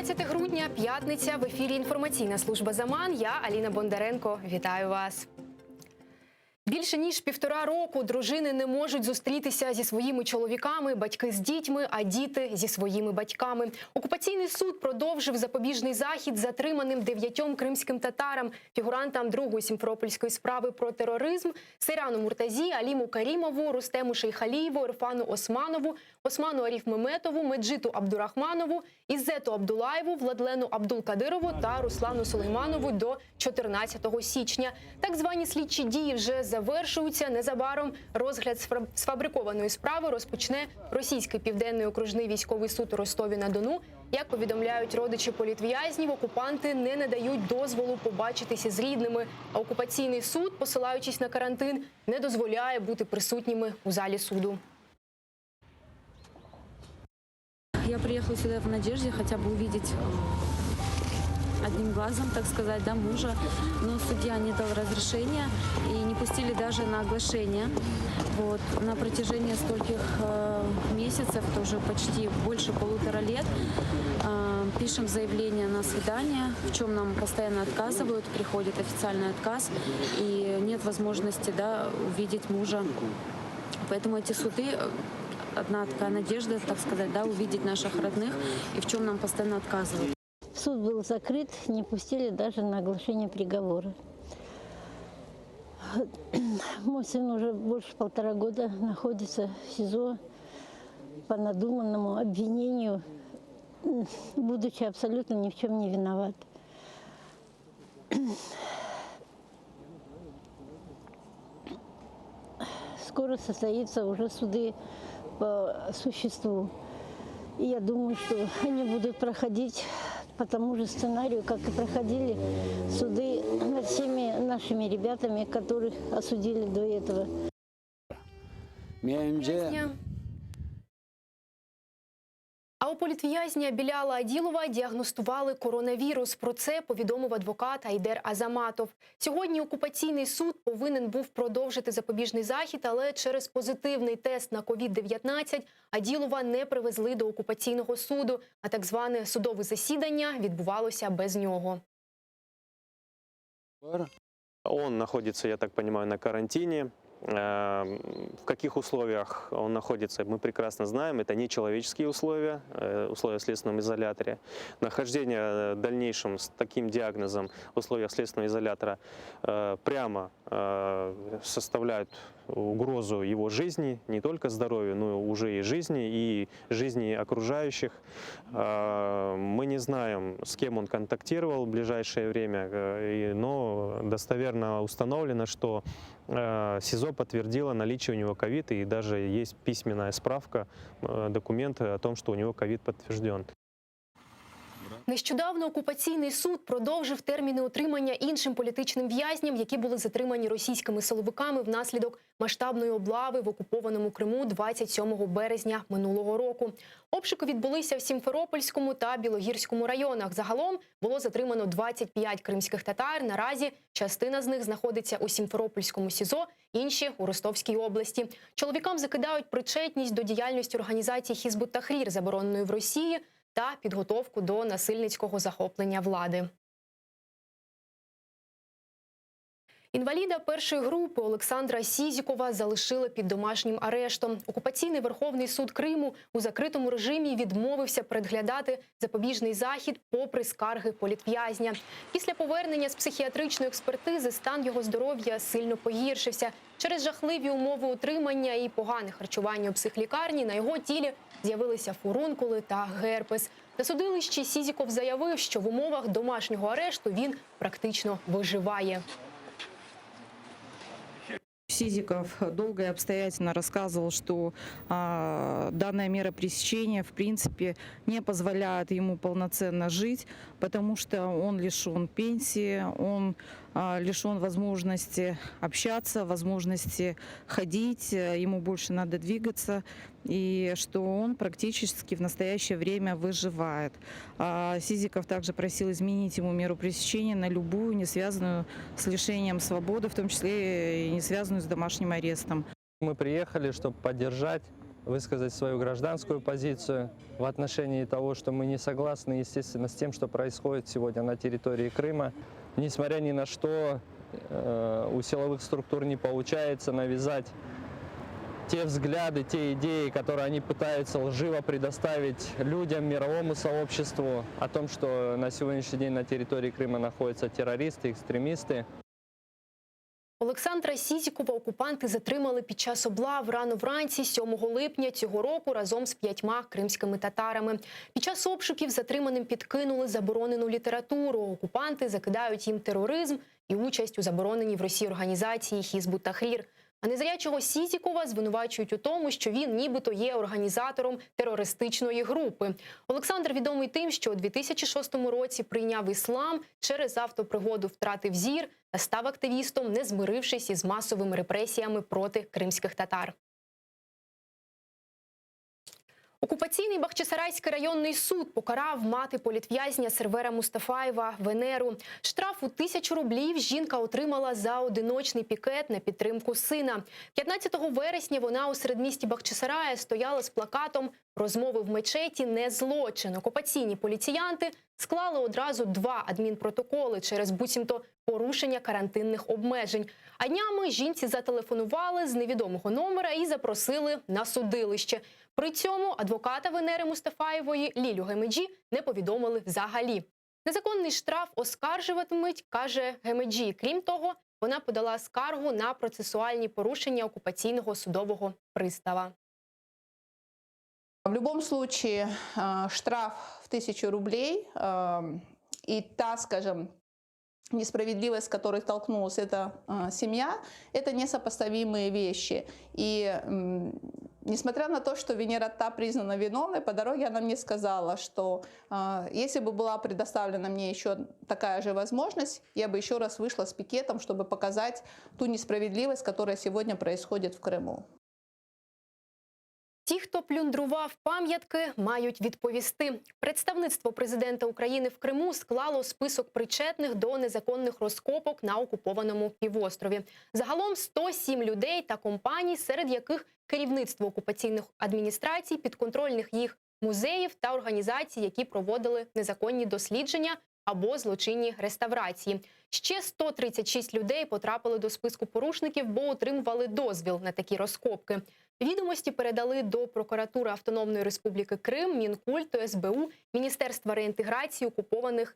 17 грудня, п'ятниця, в ефірі інформаційна служба «Заман». Я Аліна Бондаренко. Вітаю вас. Більше ніж 1,5 року дружини не можуть зустрітися зі своїми чоловіками, батьки з дітьми, а діти зі своїми батьками. Окупаційний суд продовжив запобіжний захід затриманим 9 кримським татарам, фігурантам другої сімферопольської справи про тероризм, Сейрану Муртазі, Аліму Карімову, Рустему Шейхалієву, Ірфану Османову, Осману Аріф-Меметову, Меджиту Абдурахманову, Іззету Абдулаєву, Владлену Абдулкадирову та Руслану Сулейманову до 14 січня. Так звані слідчі дії вже завершуються. Незабаром розгляд сфабрикованої справи розпочне Російський південний окружний військовий суд у Ростові-на-Дону. Як повідомляють родичі політв'язнів, окупанти не надають дозволу побачитися з рідними, а окупаційний суд, посилаючись на карантин, не дозволяє бути присутніми у залі суду. Я приехала сюда в надежде хотя бы увидеть одним глазом, так сказать, да, мужа, но судья не дал разрешения и не пустили даже на оглашение. Вот. На протяжении стольких месяцев, тоже почти больше 1,5 лет, пишем заявление на свидание, в чем нам постоянно отказывают, приходит официальный отказ, и нет возможности, да, увидеть мужа. Поэтому эти суды, одна такая надежда, так сказать, да, увидеть наших родных, и в чем нам постоянно отказывают. Суд был закрыт, не пустили даже на оглашение приговора. Мой сын уже больше 1,5 года находится в СИЗО по надуманному обвинению, будучи абсолютно ни в чем не виноват. Скоро состоятся уже суды по существу. И я думаю, что они будут проходить по тому же сценарию, как и проходили суды над всеми нашими ребятами, которых осудили до этого. А у політв'язня Біляла Аділова діагностували коронавірус. Про це повідомив адвокат Айдер Азаматов. Сьогодні окупаційний суд повинен був продовжити запобіжний захід, але через позитивний тест на COVID-19 Аділова не привезли до окупаційного суду, а так зване судове засідання відбувалося без нього. Он находится, я так понимаю, на карантине. В каких условиях он находится, мы прекрасно знаем. Это нечеловеческие условия, условия в следственном изоляторе. Нахождение в дальнейшем с таким диагнозом в условиях следственного изолятора прямо составляют угрозу его жизни, не только здоровью, но уже и жизни окружающих. Мы не знаем, с кем он контактировал в ближайшее время, но достоверно установлено, что СИЗО подтвердило наличие у него ковид, и даже есть письменная справка, документы о том, что у него ковид подтвержден. Нещодавно окупаційний суд продовжив терміни утримання іншим політичним в'язням, які були затримані російськими силовиками внаслідок масштабної облави в окупованому Криму 27 березня минулого року. Обшуки відбулися в Сімферопольському та Білогірському районах. Загалом було затримано 25 кримських татар. Наразі частина з них знаходиться у Сімферопольському СІЗО, інші – у Ростовській області. Чоловікам закидають причетність до діяльності організації Хізбут-Тахрір, забороненої в Росії, та підготовку до насильницького захоплення влади. Інваліда першої групи Олександра Сізікова залишили під домашнім арештом. Окупаційний Верховний суд Криму у закритому режимі відмовився переглядати запобіжний захід попри скарги політв'язня. Після повернення з психіатричної експертизи стан його здоров'я сильно погіршився. Через жахливі умови утримання і погане харчування у психлікарні на його тілі з'явилися фурункули та герпес. На судилищі Сізіков заявив, що в умовах домашнього арешту він практично виживає. Сизиков долго и обстоятельно рассказывал, что данная мера пресечения, в принципе, не позволяет ему полноценно жить, потому что он лишен пенсии, он лишен возможности общаться, возможности ходить, ему больше надо двигаться, и что он практически в настоящее время выживает. Сизиков также просил изменить ему меру пресечения на любую, не связанную с лишением свободы, в том числе и не связанную с домашним арестом. Мы приехали, чтобы поддержать высказать свою гражданскую позицию в отношении того, что мы не согласны, естественно, с тем, что происходит сегодня на территории Крыма. Несмотря ни на что, у силовых структур не получается навязать те взгляды, те идеи, которые они пытаются лживо предоставить людям, мировому сообществу, о том, что на сегодняшний день на территории Крыма находятся террористы, экстремисты. Олександра Сізікова окупанти затримали під час облав рано вранці 7 липня цього року разом з 5 кримськими татарами. Під час обшуків затриманим підкинули заборонену літературу. Окупанти закидають їм тероризм і участь у забороненій в Росії організації Хізбут Тахрір. А незрячого Сізікова звинувачують у тому, що він нібито є організатором терористичної групи. Олександр відомий тим, що у 2006 році прийняв іслам, через автопригоду втратив зір та став активістом, не змирившись із масовими репресіями проти кримських татар. Окупаційний Бахчисарайський районний суд покарав мати політв'язня Сервера Мустафаєва Венеру. Штраф у 1000 рублів жінка отримала за одиночний пікет на підтримку сина. 15 вересня вона у середмісті Бахчисарая стояла з плакатом «Розмови в мечеті – не злочин». Окупаційні поліціянти склали одразу 2 адмінпротоколи через буцімто порушення карантинних обмежень. А днями жінці зателефонували з невідомого номера і запросили на судилище. При цьому адвоката Венери Мустафаєвої Лілю Гемеджі не повідомили взагалі. Незаконний штраф оскаржуватимуть, каже Гемеджі. Крім того, вона подала скаргу на процесуальні порушення окупаційного судового пристава. В любом случае штраф в 1000 рублей и та, скажем, несправедливость, с которой столкнулась эта семья, это несопоставимые вещи. И несмотря на то, что Венера та признана виновной, по дороге она мне сказала, что если бы была предоставлена мне еще такая же возможность, я бы еще раз вышла с пикетом, чтобы показать ту несправедливость, которая сегодня происходит в Крыму. Ті, хто плюндрував пам'ятки, мають відповісти. Представництво президента України в Криму склало список причетних до незаконних розкопок на окупованому півострові. Загалом 107 людей та компаній, серед яких керівництво окупаційних адміністрацій, підконтрольних їх музеїв та організацій, які проводили незаконні дослідження або злочинні реставрації. Ще 136 людей потрапили до списку порушників, бо отримували дозвіл на такі розкопки. Відомості передали до Прокуратури Автономної Республіки Крим, Мінкульту, СБУ, Міністерства реінтеграції окупованих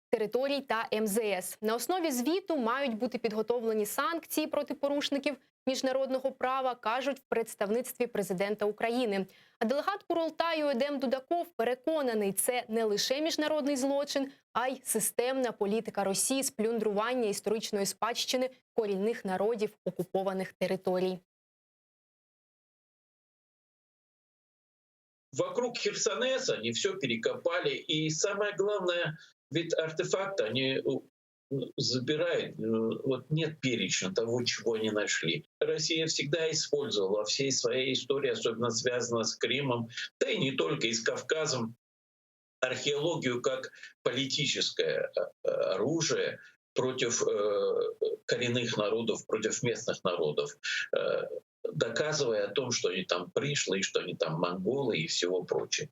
територій та МЗС. На основі звіту мають бути підготовлені санкції проти порушників міжнародного права, кажуть в представництві президента України. А делегат Курултаю Едем Дудаков переконаний, це не лише міжнародний злочин, а й системна політика Росії з плюндрування історичної спадщини корінних народів окупованих територій. Вокруг Херсонеса они все перекопали, и самое главное, ведь артефакты они забирают, вот нет перечня того, чего они нашли. Россия всегда использовала во всей своей истории, особенно связанной с Крымом, да и не только, и с Кавказом, археологию как политическое оружие против коренных народов, против местных народов, доказывая о том, что они там пришлые, что они там монголы и всего прочего.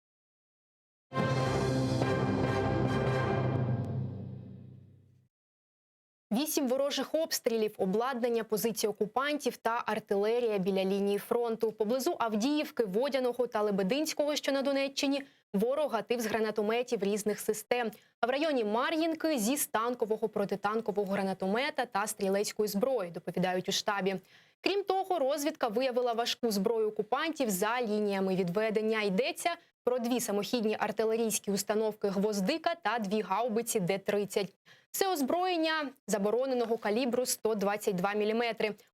Вісім ворожих обстрілів, обладнання позицій окупантів та артилерія біля лінії фронту. Поблизу Авдіївки, Водяного та Лебединського, що на Донеччині, ворог гатив з гранатометів різних систем. А в районі Мар'їнки – зі станкового, протитанкового гранатомета та стрілецької зброї, доповідають у штабі. Крім того, розвідка виявила важку зброю окупантів за лініями відведення. Йдеться про 2 самохідні артилерійські установки «Гвоздика» та 2 гаубиці Д-30. Це озброєння забороненого калібру 122 мм.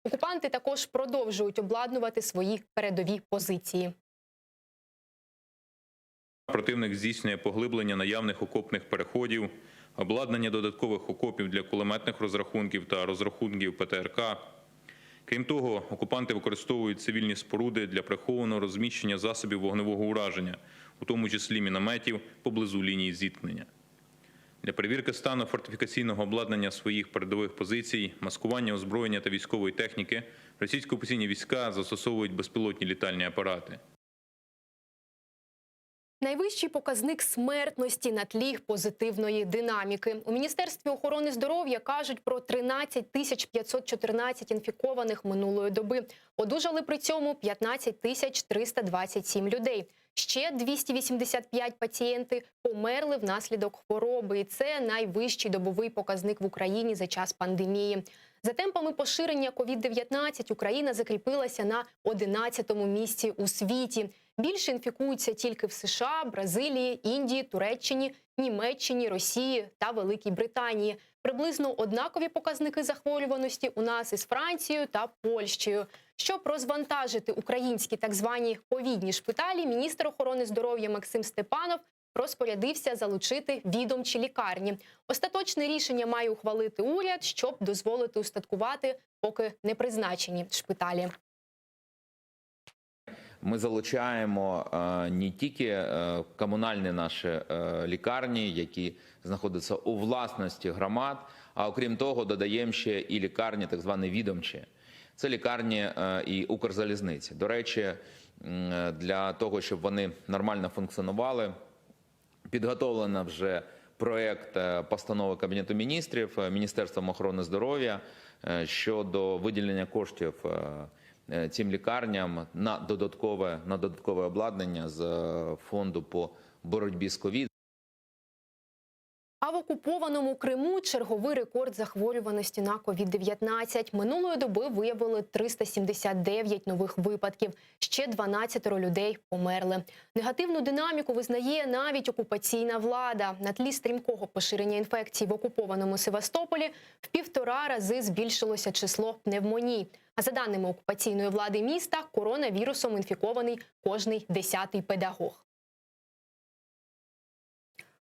Окупанти також продовжують обладнувати свої передові позиції. Противник здійснює поглиблення наявних окопних переходів, обладнання додаткових окопів для кулеметних розрахунків та розрахунків ПТРК. Крім того, окупанти використовують цивільні споруди для прихованого розміщення засобів вогневого ураження, у тому числі мінометів, поблизу лінії зіткнення. Для перевірки стану фортифікаційного обладнання своїх передових позицій, маскування озброєння та військової техніки російсько-окупаційні війська застосовують безпілотні літальні апарати. Найвищий показник смертності на тлі позитивної динаміки. У Міністерстві охорони здоров'я кажуть про 13 514 інфікованих минулої доби. Одужали при цьому 15 327 людей. Ще 285 пацієнти померли внаслідок хвороби. І це найвищий добовий показник в Україні за час пандемії. За темпами поширення COVID-19 Україна закріпилася на 11-му місці у світі. Більше інфікуються тільки в США, Бразилії, Індії, Туреччині, Німеччині, Росії та Великій Британії. Приблизно однакові показники захворюваності у нас із Францією та Польщею. Щоб розвантажити українські так звані ковідні шпиталі, міністр охорони здоров'я Максим Степанов розпорядився залучити відомчі лікарні. Остаточне рішення має ухвалити уряд, щоб дозволити устаткувати поки не призначені шпиталі. Ми залучаємо не тільки комунальні наші лікарні, які знаходяться у власності громад, а окрім того додаємо ще і лікарні так звані відомчі. Це лікарні і Укрзалізниці. До речі, для того, щоб вони нормально функціонували, підготовлено вже проєкт постанови Кабінету міністрів Міністерством охорони здоров'я щодо виділення коштів цим лікарням на додаткове обладнання з фонду по боротьбі з ковід. А в окупованому Криму черговий рекорд захворюваності на COVID-19. Минулої доби виявили 379 нових випадків. Ще 12 людей померли. Негативну динаміку визнає навіть окупаційна влада. На тлі стрімкого поширення інфекцій в окупованому Севастополі в 1,5 рази збільшилося число пневмоній. А за даними окупаційної влади міста, коронавірусом інфікований кожний 10-й педагог.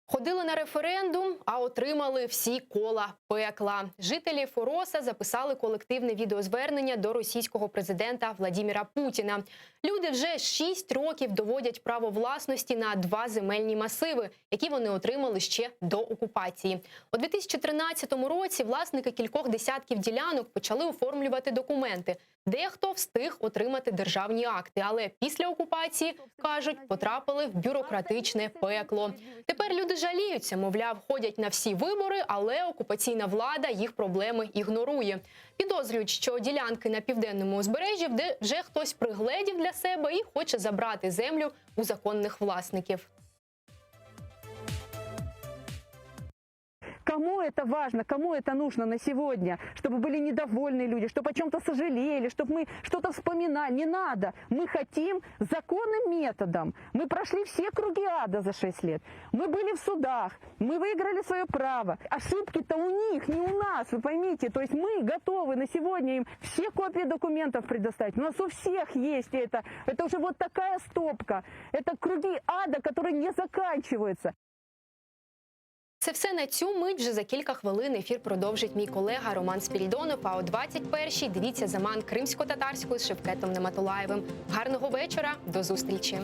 Ходили на референдум, а отримали всі кола пекла. Жителі Фороса записали колективне відеозвернення до російського президента Владимира Путіна. Люди вже 6 років доводять право власності на 2 земельні масиви, які вони отримали ще до окупації. У 2013 році власники кількох десятків ділянок почали оформлювати документи. Дехто встиг отримати державні акти, але після окупації, кажуть, потрапили в бюрократичне пекло. Тепер люди жаліються, мовляв, ходять на всі вибори, але окупаційна влада їх проблеми ігнорує. Підозрюють, що ділянки на південному узбережжі вже хтось пригледів для себе і хоче забрати землю у законних власників. Кому это важно, кому это нужно на сегодня? Чтобы были недовольны люди, чтобы о чем-то сожалели, чтобы мы что-то вспоминали. Не надо. Мы хотим законным методом. Мы прошли все круги ада за 6 лет. Мы были в судах, мы выиграли свое право. Ошибки-то у них, не у нас, вы поймите. То есть мы готовы на сегодня им все копии документов предоставить. У нас у всех есть это. Это уже вот такая стопка. Это круги ада, которые не заканчиваются. Це все на цю мить. Вже за кілька хвилин ефір продовжить мій колега Роман Спірідонов. А о 21-й дивіться «Заман» кримсько-татарською з Шевкетом Нематулаєвим. Гарного вечора, до зустрічі!